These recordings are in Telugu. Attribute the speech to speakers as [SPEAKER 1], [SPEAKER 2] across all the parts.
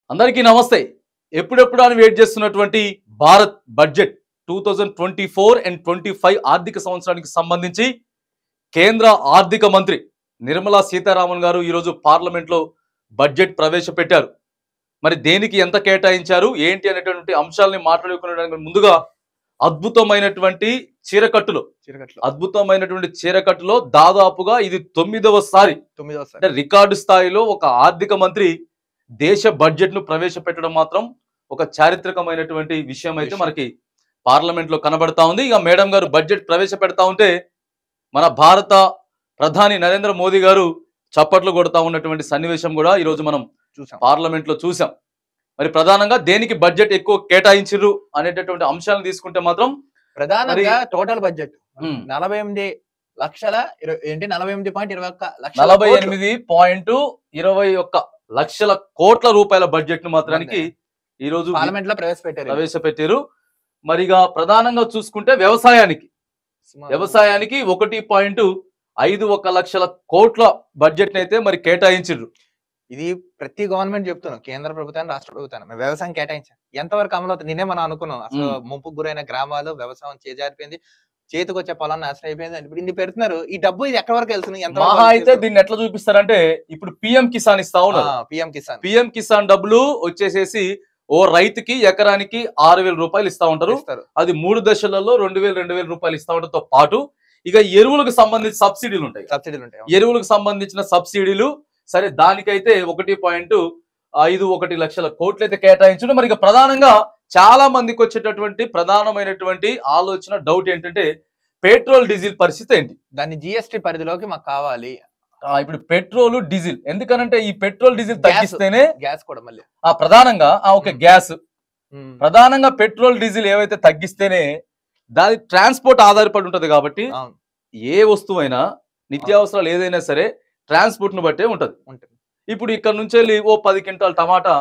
[SPEAKER 1] అందరికీ నమస్తే. ఎప్పుడెప్పుడు అని వెయిట్ చేస్తున్నటువంటి భారత్ బడ్జెట్ 2024 అండ్ 25 ఆర్థిక సంవత్సరానికి సంబంధించి కేంద్ర ఆర్థిక మంత్రి నిర్మలా సీతారామన్ గారు ఈరోజు పార్లమెంట్లో బడ్జెట్ ప్రవేశపెట్టారు. మరి దేనికి ఎంత కేటాయించారు ఏంటి అనేటువంటి అంశాలని మాట్లాడుకునేదానికి ముందుగా అద్భుతమైనటువంటి చీరకట్టులో దాదాపుగా ఇది 9వసారి అంటే రికార్డు స్థాయిలో ఒక ఆర్థిక మంత్రి దేశ బడ్జెట్ ను ప్రవేశపెట్టడం మాత్రం ఒక చారిత్రకమైనటువంటి విషయం అయితే మనకి పార్లమెంట్ లో కనబడతా ఉంది. ఇక మేడం గారు బడ్జెట్ ప్రవేశపెడతా ఉంటే మన భారత ప్రధాని నరేంద్ర మోదీ గారు చప్పట్లు కొడతా ఉన్నటువంటి సన్నివేశం కూడా ఈ రోజు మనం పార్లమెంట్ లో చూసాం. మరి ప్రధానంగా దేనికి బడ్జెట్ ఎక్కువ కేటాయించారు అనేటటువంటి అంశాలను తీసుకుంటే మాత్రం
[SPEAKER 2] ప్రధానంగా టోటల్ బడ్జెట్
[SPEAKER 1] 48.21 లక్షల కోట్ల రూపాయల బడ్జెట్ ను మాత్రానికి ఈ రోజు
[SPEAKER 2] పార్లమెంట్ లో
[SPEAKER 1] ప్రవేశపెట్టారు. మరిగా ప్రధానంగా చూసుకుంటే వ్యవసాయానికి 1.51 లక్షల కోట్ల బడ్జెట్ అయితే మరి కేటాయించారు.
[SPEAKER 2] ఇది ప్రతి గవర్నమెంట్ చెప్తున్నాం, కేంద్ర ప్రభుత్వాన్ని రాష్ట్ర ప్రభుత్వాన్ని వ్యవసాయం కేటాయించారు. ఎంతవరకు అమలు అవుతుంది? నిన్నే మనం అనుకున్నాం అసలు ముంపుకు గురైన గ్రామాలు వ్యవసాయం చేజారిపోయింది, చేతికి వచ్చే పొలాన్ని నాశనం అయిపోయింది. ఇప్పుడు ఇన్ని పెడుతున్నారు, ఈ డబ్బు ఇది ఎక్కడి వరకు వెళ్తుంది?
[SPEAKER 1] అయితే దీన్ని ఎట్లా చూపిస్తారంటే ఇప్పుడు పిఎం కిసాన్ ఇస్తా ఉన్నారు. పిఎం కిసాన్ డబ్బులు వచ్చేసేసి ఓ రైతుకి ఎకరానికి 6,000 రూపాయలు ఇస్తా ఉంటారు. అది 3 దశలలో 2,000 రూపాయలు ఇస్తా ఉండటంతో పాటు ఇక ఎరువులకు సంబంధించి సబ్సిడీలు ఉంటాయి. ఎరువులకు సంబంధించిన సబ్సిడీలు సరే దానికైతే 1.51 లక్షల కోట్లు అయితే కేటాయించడం. మరి ఇక ప్రధానంగా చాలా మందికి వచ్చేటటువంటి ప్రధానమైనటువంటి ఆలోచన డౌట్ ఏంటంటే పెట్రోల్ డీజిల్ పరిస్థితి ఏంటి?
[SPEAKER 2] దాన్ని జిఎస్టీ పరిధిలోకి మాకు కావాలి.
[SPEAKER 1] ఇప్పుడు పెట్రోల్ డీజిల్ ఎందుకనంటే ఈ పెట్రోల్ డీజిల్ తగ్గిస్తేనే
[SPEAKER 2] గ్యాస్ కూడా మళ్ళీ
[SPEAKER 1] ప్రధానంగా గ్యాస్ ప్రధానంగా పెట్రోల్ డీజిల్ ఏవైతే తగ్గిస్తేనే దాని ట్రాన్స్పోర్ట్ ఆధారపడి ఉంటది. కాబట్టి ఏ వస్తువైనా నిత్యావసరాలు ఏదైనా సరే ట్రాన్స్పోర్ట్ ను బట్టే ఉంటది. ఇప్పుడు ఇక్కడ నుంచి వెళ్ళి ఓ 10 క్వింటాల్ టమాటా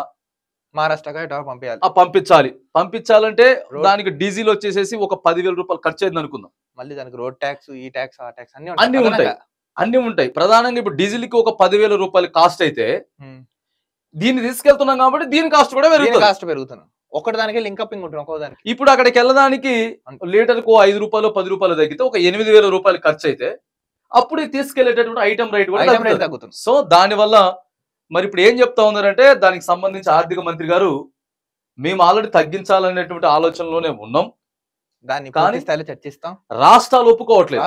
[SPEAKER 2] మహారాష్ట్రకి
[SPEAKER 1] పంపించాలంటే దానికి డీజిల్ వచ్చేసేసి ఒక 10,000 రూపాయలు ఖర్చు అయింది అనుకుందాం.
[SPEAKER 2] మళ్ళీ దానికి రోడ్ ట్యాక్స్, ఈ ట్యాక్స్, ఆ ట్యాక్స్
[SPEAKER 1] అన్ని ఉంటాయి. ప్రధానంగా ఇప్పుడు డీజిల్ కి ఒక 10,000 రూపాయలు కాస్ట్ అయితే దీన్ని తీసుకెళ్తున్నాం కాబట్టి దీని కాస్ట్ కూడా
[SPEAKER 2] పెరుగుతున్నాం. ఒకటి దానికి లింకపింగ్ ఉంటుంది ఒక్కోదానికి.
[SPEAKER 1] ఇప్పుడు అక్కడికి వెళ్ళడానికి లీటర్ కు 5 రూపాయలు 10 రూపాయలు తగ్గితే ఒక 8,000 రూపాయలు ఖర్చు అయితే అప్పుడు తీసుకెళ్లేటటువంటి ఐటమ్ రేట్ కూడా తగ్గుతుంది. సో దాని వల్ల మరి ఇప్పుడు ఏం చెప్తా ఉన్నారంటే దానికి సంబంధించి ఆర్థిక మంత్రి గారు మేము ఆల్రెడీ తగ్గించాలనేటువంటి ఆలోచనలోనే ఉన్నాం,
[SPEAKER 2] దాన్ని చర్చిస్తాం.
[SPEAKER 1] రాష్ట్రాలు ఒప్పుకోవట్లేదు.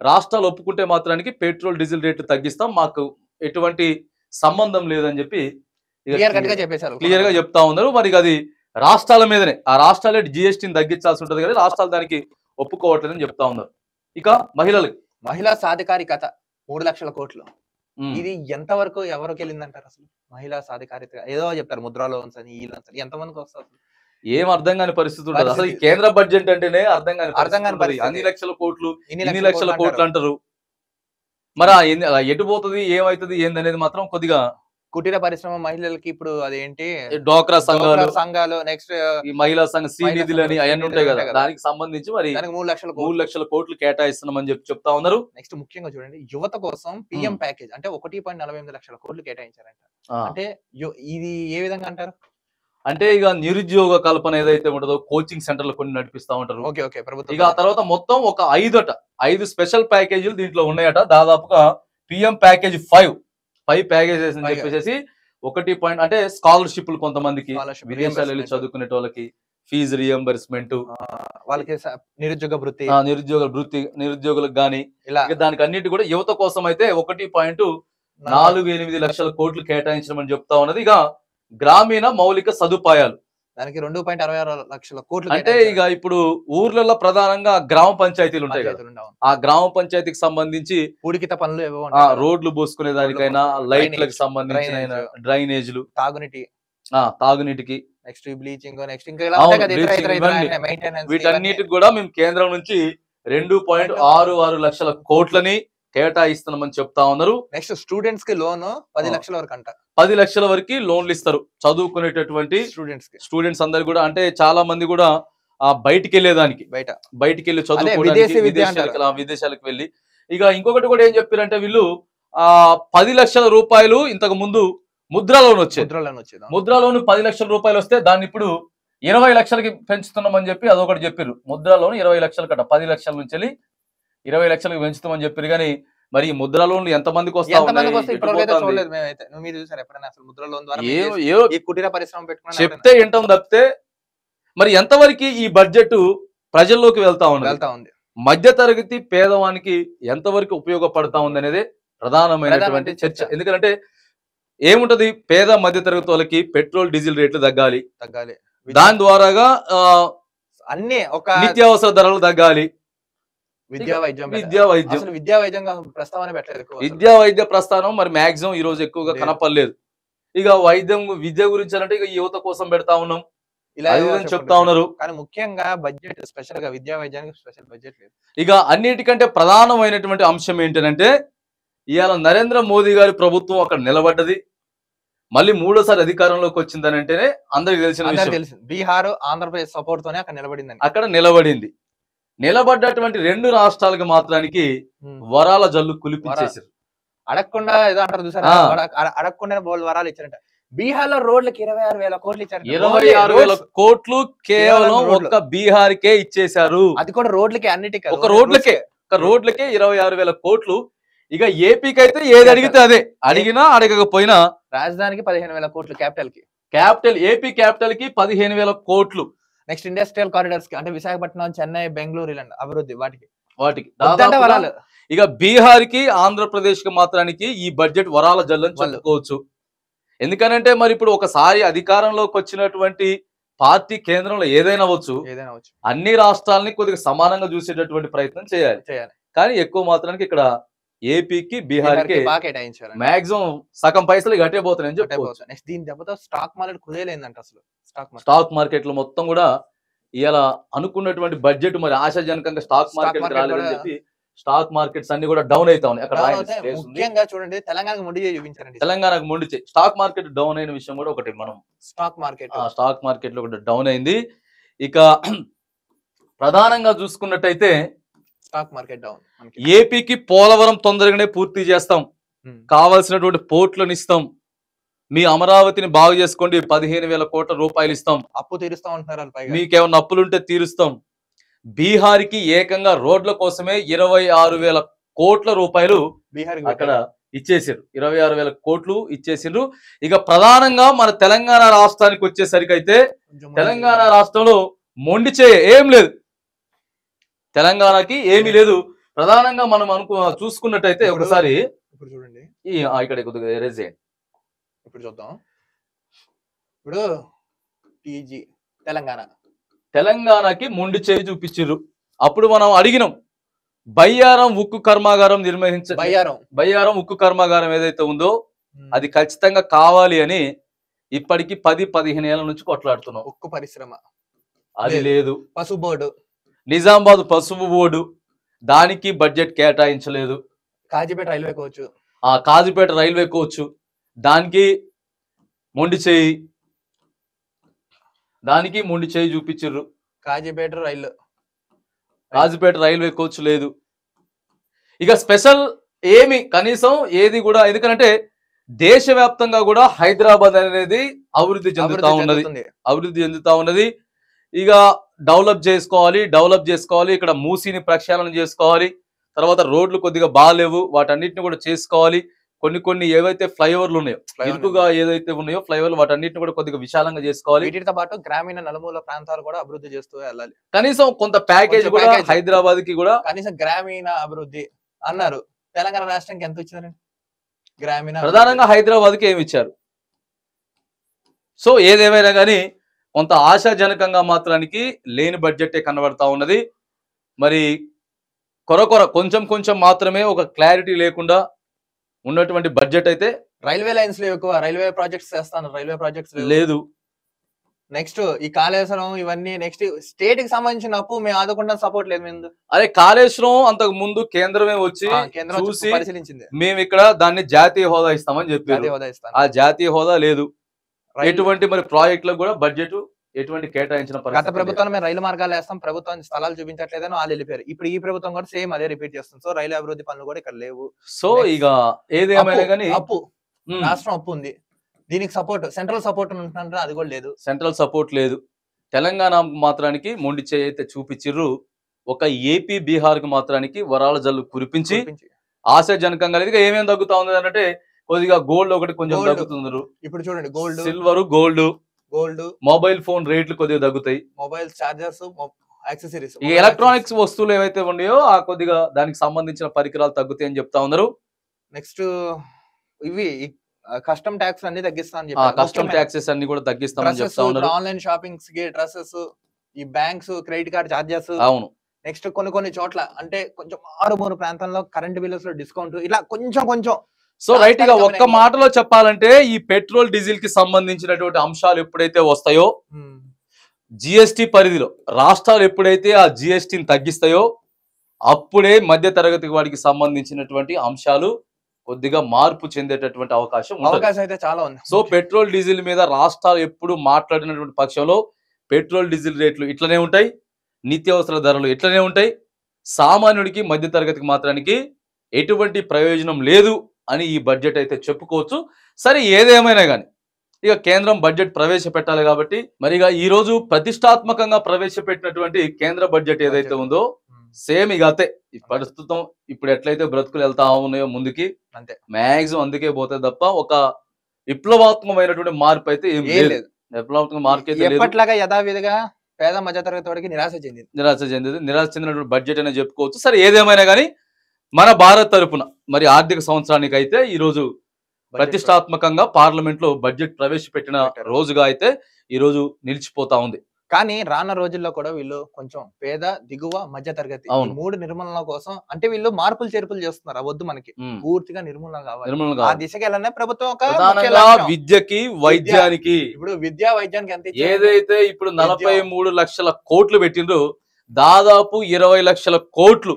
[SPEAKER 1] రాష్ట్రాలు ఒప్పుకుంటే మాత్రానికి పెట్రోల్ డీజిల్ రేట్లు తగ్గిస్తాం, మాకు ఎటువంటి సంబంధం లేదని చెప్పి క్లియర్ గా చెప్తా ఉన్నారు. మరి అది రాష్ట్రాల మీదనే, ఆ రాష్ట్రాలే జిఎస్టీని తగ్గించాల్సి ఉంటది కానీ రాష్ట్రాలు దానికి ఒప్పుకోవట్లేదని చెప్తా ఉన్నారు. ఇక
[SPEAKER 2] మహిళా సాధికారికత 3 లక్షల కోట్లు, ఇది ఎంత వరకు ఎవరికి వెళ్ళిందంటారు? అసలు మహిళా సాధికారిత ఏదో చెప్తారు, ముద్రా లోన్స్ అని, ఈ లోన్స్ అని, ఎంతమందికి వస్తారు?
[SPEAKER 1] ఏం అర్థం కాని పరిస్థితి ఉంటుంది. అసలు కేంద్ర బడ్జెట్ అంటేనే అర్థం కాని అన్ని లక్షల కోట్లు ఇన్ని లక్షల కోట్లు అంటారు. మరి ఎటు పోతుంది, ఏమైతుంది, ఏందనేది మాత్రం కొద్దిగా
[SPEAKER 2] కుటీర పరిశ్రమ మహిళలకి ఇప్పుడు అదేంటి
[SPEAKER 1] డ్వాక్రా సంఘాలు,
[SPEAKER 2] నెక్స్ట్
[SPEAKER 1] ఈ మహిళా సంఘ శ్రీనిధులు అని అవన్నీ ఉంటాయి కదా, దానికి సంబంధించి మరి 3 లక్షల కోట్లు కేటాయిస్తున్నామని చెప్తా ఉన్నారు.
[SPEAKER 2] నెక్స్ట్ ముఖ్యంగా చూడండి, యువత కోసం పిఎం ప్యాకేజ్ అంటే 1.48 లక్షల కోట్లు కేటాయించారంట. అంటే ఇది ఏ విధంగా అంటారు?
[SPEAKER 1] అంటే ఇక నిరుద్యోగ కల్పన ఏదైతే ఉంటుందో కోచింగ్ సెంటర్లు కొన్ని నడిపిస్తా ఉంటారు. ఇక ఆ తర్వాత మొత్తం ఒక 5 స్పెషల్ ప్యాకేజీలు దీంట్లో ఉన్నాయట. దాదాపుగా పిఎం ప్యాకేజ్ 5 ప్యాకేజెస్ అని చెప్పేసి 1 అంటే స్కాలర్షిప్లు కొంతమందికి విదేశాలు వెళ్ళి చదువుకునే వాళ్ళకి ఫీజు రియంబర్స్మెంట్,
[SPEAKER 2] వాళ్ళకి
[SPEAKER 1] నిరుద్యోగులకు గానీ దానికి అన్నిటి కూడా యువత కోసం అయితే 1.48 లక్షల కోట్లు కేటాయించడం అని చెప్తా ఉన్నది. ఇక గ్రామీణ మౌలిక సదుపాయాలు
[SPEAKER 2] దానికి 2.66 లక్షల కోట్లు.
[SPEAKER 1] అంటే ఇక ఇప్పుడు ఊర్లలో ప్రధానంగా గ్రామ పంచాయతీలు ఉంటాయి కదా, ఆ గ్రామ పంచాయతీకి సంబంధించి
[SPEAKER 2] పూడికిత పనులు,
[SPEAKER 1] రోడ్లు పోసుకునే దానికైనా, లైట్లకు సంబంధించిన డ్రైనేజ్లు, తాగునీటికి,
[SPEAKER 2] నెక్స్ట్ బ్లీచింగ్, నెక్స్ట్
[SPEAKER 1] వీటన్నిటికి కూడా మేము కేంద్రం నుంచి 2.66 లక్షల కోట్లని కేటాయిస్తున్నామని చెప్తా ఉన్నారు.
[SPEAKER 2] నెక్స్ట్ స్టూడెంట్స్ కి లోన్ 10 లక్షల వరకు అంట.
[SPEAKER 1] 10 లక్షల వరకు లోన్లు ఇస్తారు చదువుకునేటటువంటి స్టూడెంట్స్ అందరు కూడా. అంటే చాలా మంది కూడా బయటికి వెళ్ళేదానికి, బయటికి వెళ్ళి చదువుకోవడానికి విదేశాలకు వెళ్ళి. ఇక ఇంకొకటి కూడా ఏం చెప్పారంటే వీళ్ళు 10 లక్షల రూపాయలు ఇంతకు ముందు ముద్రా లోన్ వచ్చేది.
[SPEAKER 2] వచ్చేది.
[SPEAKER 1] ముద్రా లోన్ 10 లక్షల రూపాయలు వస్తే దాన్ని ఇప్పుడు 20 లక్షలకి పెంచుతున్నామని చెప్పి అదొకటి చెప్పారు. ముద్రా లోన్ 20 లక్షలు కట్ట, 10 లక్షల నుంచి 20 లక్షలకు పెంచుతామని చెప్పారు. కానీ మరి ఈ ముద్రా లోన్లు ఎంత మందికి వస్తా ఉన్నాయి? చెప్తే వింటాం తప్పితే మరి ఎంతవరకు ఈ బడ్జెట్ ప్రజల్లోకి వెళ్తా ఉంది, మధ్య తరగతి పేదవానికి ఎంతవరకు ఉపయోగపడతా ఉంది అనేది ప్రధానమైనటువంటి చర్చ. ఎందుకంటే ఏముంటది, పేద మధ్య తరగతి వాళ్ళకి పెట్రోల్ డీజిల్ రేట్లు తగ్గాలి, దాని ద్వారాగా
[SPEAKER 2] అన్ని ఒక
[SPEAKER 1] నిత్యావసర ధరలు తగ్గాలి,
[SPEAKER 2] విద్యా
[SPEAKER 1] వైద్య ప్రస్థానం మరి మాక్సిమం ఈ రోజు ఎక్కువగా కనపడలేదు. ఇక విద్య గురించి అంటే ఇక యువత కోసం పెడతా ఉన్నాం ఇలా చెప్తా ఉన్నారు.
[SPEAKER 2] కానీ ముఖ్యంగా బడ్జెట్ స్పెషల్ గా విద్యా వైద్యానికి స్పెషల్ బడ్జెట్ లేదు.
[SPEAKER 1] ఇక అన్నిటికంటే ప్రధానమైనటువంటి అంశం ఏంటంటే ఇవాళ నరేంద్ర మోదీ గారి ప్రభుత్వం అక్కడ నిలబడ్డది, మళ్ళీ మూడోసారి అధికారంలోకి వచ్చిందని అంటేనే అందరికి తెలిసిన విషయం.
[SPEAKER 2] బీహార్ ఆంధ్రప్రదేశ్ సపోర్ట్ తోనే అక్కడ నిలబడింది.
[SPEAKER 1] అక్కడ నిలబడింది. నిలబడ్డటువంటి 2 రాష్ట్రాలకు మాత్రానికి వరాల జల్లు కులిపించేసారు.
[SPEAKER 2] అడగకుండా ఏదో అంటారు చూసారా, అడగకుండా వరాలు ఇచ్చారంట. బీహార్ లో రోడ్లకి 26,000 కోట్లు ఇచ్చారు.
[SPEAKER 1] 26,000 కోట్లు కేవలం ఒక్క బీహార్కే ఇచ్చేశారు.
[SPEAKER 2] అది కూడా రోడ్లకి, అన్నిటికీ
[SPEAKER 1] ఒక రోడ్లకే 26,000 కోట్లు. ఇక ఏపీకి అయితే ఏది అడిగితే అదే, అడిగినా అడగకపోయినా
[SPEAKER 2] రాజధానికి 15,000 కోట్లు,
[SPEAKER 1] ఏపీ క్యాపిటల్ కి 15,000 కోట్లు.
[SPEAKER 2] నెక్స్ట్ ఇండస్ట్రియల్ కారిడార్స్ కి అంటే విశాఖపట్నం, చెన్నై, బెంగళూరు ఇలాంటి అభివృద్ధి వాటికి
[SPEAKER 1] ఇక బీహార్ కి ఆంధ్రప్రదేశ్ కి మాత్రానికి ఈ బడ్జెట్ వరాల జల్లని చెప్పుకోవచ్చు. ఎందుకనంటే మరి ఇప్పుడు ఒకసారి అధికారంలోకి వచ్చినటువంటి పార్టీ కేంద్రంలో ఏదైనా అవ్వచ్చు, అన్ని రాష్ట్రాలని కొద్దిగా సమానంగా చూసేటటువంటి ప్రయత్నం చేయాలి. కానీ ఎక్కువ మాత్రానికి ఇక్కడ ఏపీకి బీహార్ కి మాక్సిమం సగం పైసలు గట్టేపోతున్నాయని చెప్పుకోవచ్చు.
[SPEAKER 2] నెక్స్ట్ దీని దెబ్బతో స్టాక్ మార్కెట్ కుదేలేందంట. అసలు
[SPEAKER 1] స్టాక్ మార్కెట్ లో మొత్తం కూడా ఇలా అనుకున్నటువంటి బడ్జెట్ మరి ఆశాజనకంగా స్టాక్ మార్కెట్ రాలేదని చెప్పి స్టాక్ మార్కెట్స్ అన్ని కూడా డౌన్ అవుతా ఉన్నాయి. అక్కడ
[SPEAKER 2] ముఖ్యంగా చూడండి తెలంగాణకు మొండి చూపించారండి.
[SPEAKER 1] తెలంగాణకు మొండి స్టాక్ మార్కెట్ డౌన్ అయిన విషయం కూడా ఒకటి. మనం స్టాక్ మార్కెట్ లో కూడా డౌన్ అయింది. ఇక ప్రధానంగా చూసుకున్నట్టయితే
[SPEAKER 2] స్టాక్ మార్కెట్ డౌన్.
[SPEAKER 1] ఏపీకి పోలవరం తొందరగానే పూర్తి చేస్తాం, కావాల్సినటువంటి పోర్ట్లను ఇస్తాం, మీ అమరావతిని బాగు చేసుకోండి, 15,000 కోట్ల రూపాయలు ఇస్తాం,
[SPEAKER 2] అప్పు తీరుస్తాం అంటున్నారు,
[SPEAKER 1] మీకేమన్నా అప్పులుంటే తీరుస్తాం. బీహార్ కి ఏకంగా రోడ్ల కోసమే 26,000 కోట్ల రూపాయలు అక్కడ ఇచ్చేసారు. 26,000 కోట్లు ఇచ్చేసిండ్రు. ఇక ప్రధానంగా మన తెలంగాణ రాష్ట్రానికి వచ్చేసరికి అయితే తెలంగాణ రాష్ట్రంలో మొండి ఏం లేదు, తెలంగాణకి ఏమీ లేదు. ప్రధానంగా మనం చూసుకున్నట్టయితే ఒకసారి
[SPEAKER 2] ఇప్పుడు చూడండి,
[SPEAKER 1] ఇక్కడ కొద్దిగా ఎరేజ్ చేయండి.
[SPEAKER 2] ఇప్పుడు చూద్దాం. ఇప్పుడు టీజీ
[SPEAKER 1] తెలంగాణకి మొండి చేయి చూపించారు. అప్పుడు మనం అడిగినాం బయ్యారం ఉక్కు కర్మాగారం బయ్యారం ఉక్కు కర్మాగారం ఏదైతే ఉందో అది ఖచ్చితంగా కావాలి అని ఇప్పటికి 10-15 ఏళ్ల నుంచి కొట్లాడుతున్నాం.
[SPEAKER 2] ఉక్కు పరిశ్రమ
[SPEAKER 1] అది లేదు.
[SPEAKER 2] పసుపు బోర్డు,
[SPEAKER 1] నిజామాబాద్ పసుపు బోర్డు, దానికి బడ్జెట్ కేటాయించలేదు.
[SPEAKER 2] కాజీపేట రైల్వే కోచ్
[SPEAKER 1] దానికి మొండి చేయి, చూపించారు.
[SPEAKER 2] కాజీపేట
[SPEAKER 1] రైల్వే కోచ్ లేదు. ఇక స్పెషల్ ఏమి కనీసం ఏది కూడా, ఎందుకంటే దేశవ్యాప్తంగా కూడా హైదరాబాద్ అనేది అభివృద్ధి చెందుతా ఉన్నది. ఇక డెవలప్ చేసుకోవాలి. ఇక్కడ మూసీని ప్రక్షాళన చేసుకోవాలి. తర్వాత రోడ్లు కొద్దిగా బాగాలేవు, వాటన్నిటిని కూడా చేసుకోవాలి. కొన్ని ఏవైతే ఫ్లైఓవర్లు ఉన్నాయో, ఇరుకుగా ఏదైతే ఉన్నాయో ఫ్లైఓవర్లు, వాటన్నిటిని కూడా కొద్దిగా విశాలంగా చేసుకోవాలి.
[SPEAKER 2] వీటితో పాటు గ్రామీణ నలుమూల ప్రాంతాలు కూడా అభివృద్ధి చేస్తూ వెళ్ళాలి.
[SPEAKER 1] కనీసం కొంత ప్యాకేజ్ కూడా హైదరాబాద్ కి కూడా
[SPEAKER 2] కనీసం గ్రామీణ అభివృద్ధి అన్నారు. తెలంగాణ రాష్ట్రానికి ఎంత ఇచ్చారండి గ్రామీణ?
[SPEAKER 1] ప్రధానంగా హైదరాబాద్ కి ఏమి ఇచ్చారు? సో ఏదేమైనా కానీ కొంత ఆశాజనకంగా మాత్రానికి లేని బడ్జెటే కనబడతా ఉన్నది. మరి కొంచెం మాత్రమే ఒక క్లారిటీ లేకుండా ఉన్నటువంటి బడ్జెట్ అయితే.
[SPEAKER 2] రైల్వే లైన్స్ లో ఎక్కువ రైల్వే ప్రాజెక్ట్స్ చేస్తాను, రైల్వే ప్రాజెక్ట్స్
[SPEAKER 1] లేదు.
[SPEAKER 2] నెక్స్ట్ ఈ కాళేశ్వరం ఇవన్నీ నెక్స్ట్ స్టేట్ కి సంబంధించిన అప్పు మేము ఆదుకుండా సపోర్ట్ లేదు.
[SPEAKER 1] అరే కాళేశ్వరం అంతకు ముందు కేంద్రమే వచ్చి చూసి
[SPEAKER 2] పరిశీలించింది,
[SPEAKER 1] మేము ఇక్కడ దాన్ని జాతీయ హోదా ఇస్తామని చెప్పారు. ఆ జాతీయ హోదా లేదు. ఎటువంటి మరి ప్రాజెక్టులకు కూడా బడ్జెట్ ఎటువంటి కేటాయించిన
[SPEAKER 2] గత ప్రభుత్వం మేము రైలు మార్గాలు వేస్తాం, ప్రభుత్వం స్థలాలు చూపించట్లేదని వాళ్ళు వెళ్ళిపోయారు. ఇప్పుడు ఈ ప్రభుత్వం కూడా సేమ్ అదే రిపీట్ చేస్తుంది. సో రైలు అభివృద్ధి పనులు కూడా ఇక్కడ లేవు.
[SPEAKER 1] సో ఇక ఏదేమైనా కానీ
[SPEAKER 2] అప్పు, రాష్ట్రం అప్పు ఉంది. దీనికి సపోర్ట్ సెంట్రల్ సపోర్ట్ ఉంటుందంటే అది కూడా లేదు.
[SPEAKER 1] సెంట్రల్ సపోర్ట్ లేదు. తెలంగాణ మాత్రానికి మొండి చేయి అయితే చూపించిర్రు. ఒక ఏపీ బీహార్ కి మాత్రానికి వరాల జల్లు కురిపించి ఆశాజనకంగా లేదు. ఏమేమి తగ్గుతా ఉంది అంటే కొద్దిగా గోల్డ్ ఒకటి కొంచెం తగ్గుతున్నారు.
[SPEAKER 2] ఇప్పుడు చూడండి gold,
[SPEAKER 1] silver, gold, mobile phone రేట్లు కొద్దిగా తగ్గుతాయి.
[SPEAKER 2] మొబైల్ చార్జర్స్, యాక్సెసరీస్,
[SPEAKER 1] ఈ ఎలక్ట్రానిక్స్ వస్తువులు ఏవైతే ఉన్నాయో ఆ కొద్దిగా దానికి సంబంధించిన పరికరాలు తగ్గుతాయి అని చెప్తా ఉన్నారు.
[SPEAKER 2] నెక్స్ట్ ఇవి కస్టమ్ ట్యాక్స్ అన్ని తగ్గిస్తా అని చెప్పారు.
[SPEAKER 1] కస్టమ్ ట్యాక్సెస్ అన్ని కూడా తగ్గిస్తామని చెప్తా ఉన్నారు.
[SPEAKER 2] ఆన్లైన్ షాపింగ్స్ కి డ్రెస్సెస్, ఈ బ్యాంక్స్ క్రెడిట్ కార్డ్ చార్జెస్.
[SPEAKER 1] అవును.
[SPEAKER 2] నెక్స్ట్ కొన్ని చోట్ల అంటే కొంచెం మారుమూరు ప్రాంతంలో కరెంట్ బిల్లుస్ లో డిస్కౌంట్, ఇలా కొంచెం.
[SPEAKER 1] సో రైట్ గా ఒక్క మాటలో చెప్పాలంటే ఈ పెట్రోల్ డీజిల్ కి సంబంధించినటువంటి అంశాలు ఎప్పుడైతే వస్తాయో, జిఎస్టి పరిధిలో రాష్ట్రాలు ఎప్పుడైతే ఆ జిఎస్టిని తగ్గిస్తాయో అప్పుడే మధ్య తరగతి వాడికి సంబంధించినటువంటి అంశాలు కొద్దిగా మార్పు చెందేటటువంటి అవకాశం
[SPEAKER 2] అయితే చాలా ఉంది.
[SPEAKER 1] సో పెట్రోల్ డీజిల్ మీద రాష్ట్రాలు ఎప్పుడు మాట్లాడినటువంటి పక్షంలో పెట్రోల్ డీజిల్ రేట్లు ఇట్లనే ఉంటాయి, నిత్యావసర ధరలు ఇట్లనే ఉంటాయి. సామాన్యుడికి మధ్య తరగతికి మాత్రానికి ఎటువంటి ప్రయోజనం లేదు అని ఈ బడ్జెట్ అయితే చెప్పుకోవచ్చు. సరే ఏదేమైనా కానీ ఇక కేంద్రం బడ్జెట్ ప్రవేశపెట్టాలి కాబట్టి మరి ఇక ఈ రోజు ప్రతిష్టాత్మకంగా ప్రవేశపెట్టినటువంటి కేంద్ర బడ్జెట్ ఏదైతే ఉందో సేమ్ ఇక అంతే. ప్రస్తుతం ఇప్పుడు ఎట్లయితే బ్రతుకులు వెళ్తా ఉన్నాయో ముందుకి అంతే మాక్సిమం అందుకే పోతే తప్ప ఒక విప్లవాత్మకమైనటువంటి మార్పు అయితే ఏం లేదు. విప్లవాత్మక మార్పు అయితే
[SPEAKER 2] ఎప్పట్లాగా యథావిధిగా పేద మధ్య తరగతి వాడికి నిరాశ
[SPEAKER 1] చెందినటువంటి బడ్జెట్ అనే చెప్పుకోవచ్చు. సరే ఏదేమైనా కానీ మన భారత్ తరపున మరి ఆర్థిక సంవత్సరానికి అయితే ఈ రోజు ప్రతిష్టాత్మకంగా పార్లమెంట్ లో బడ్జెట్ ప్రవేశపెట్టిన రోజుగా అయితే ఈ రోజు నిలిచిపోతా ఉంది.
[SPEAKER 2] కానీ రానున్న రోజుల్లో కూడా వీళ్ళు కొంచెం పేద, దిగువ, మధ్య తరగతి మూడు నిర్మూలన కోసం అంటే వీళ్ళు మార్పులు చేర్పులు చేస్తున్నారు. వద్దు మనకి పూర్తిగా నిర్మూలన కావాలి. ఆ దిశగా వెళ్ళనే ప్రభుత్వం
[SPEAKER 1] విద్యకి, వైద్యానికి
[SPEAKER 2] ఇప్పుడు విద్యా వైద్యానికి ఎంత
[SPEAKER 1] ఏదైతే ఇప్పుడు 43 లక్షల కోట్లు పెట్టిండ్రో దాదాపు 20 లక్షల కోట్లు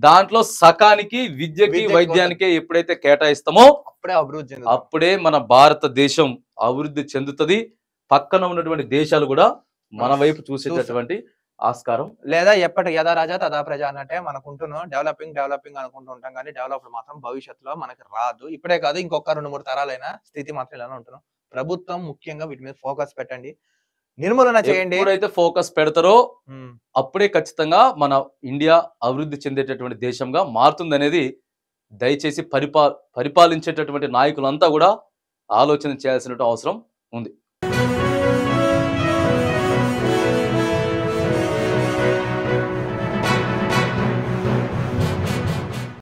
[SPEAKER 1] దాంట్లో సకానికి విద్యకి, వైద్యానికి ఎప్పుడైతే కేటాయిస్తామో అప్పుడే మన భారతదేశం అభివృద్ధి చెందుతుంది. పక్కన ఉన్నటువంటి దేశాలు కూడా మన వైపు చూసేటటువంటి ఆస్కారం
[SPEAKER 2] లేదా ఎప్పటి యథా రాజా తదా ప్రజ అన్నట్టే మనకుంటున్నాం. డెవలపింగ్ అనుకుంటూ ఉంటాం కానీ డెవలప్డ్ మాత్రం భవిష్యత్తులో మనకి రాదు. ఇప్పుడే కాదు ఇంకొక 2-3 తరాలైన స్థితి మాత్రం ఇలానే ఉంటున్నాం. ప్రభుత్వం ముఖ్యంగా వీటి మీద ఫోకస్ పెట్టండి, నిర్మూలన చేయండి.
[SPEAKER 1] ఎప్పుడైతే ఫోకస్ పెడతారో అప్పుడే ఖచ్చితంగా మన ఇండియా అభివృద్ధి చెందేటటువంటి దేశంగా మారుతుంది అనేది దయచేసి పరిపాలించేటటువంటి నాయకులంతా కూడా ఆలోచన చేయాల్సిన అవసరం ఉంది.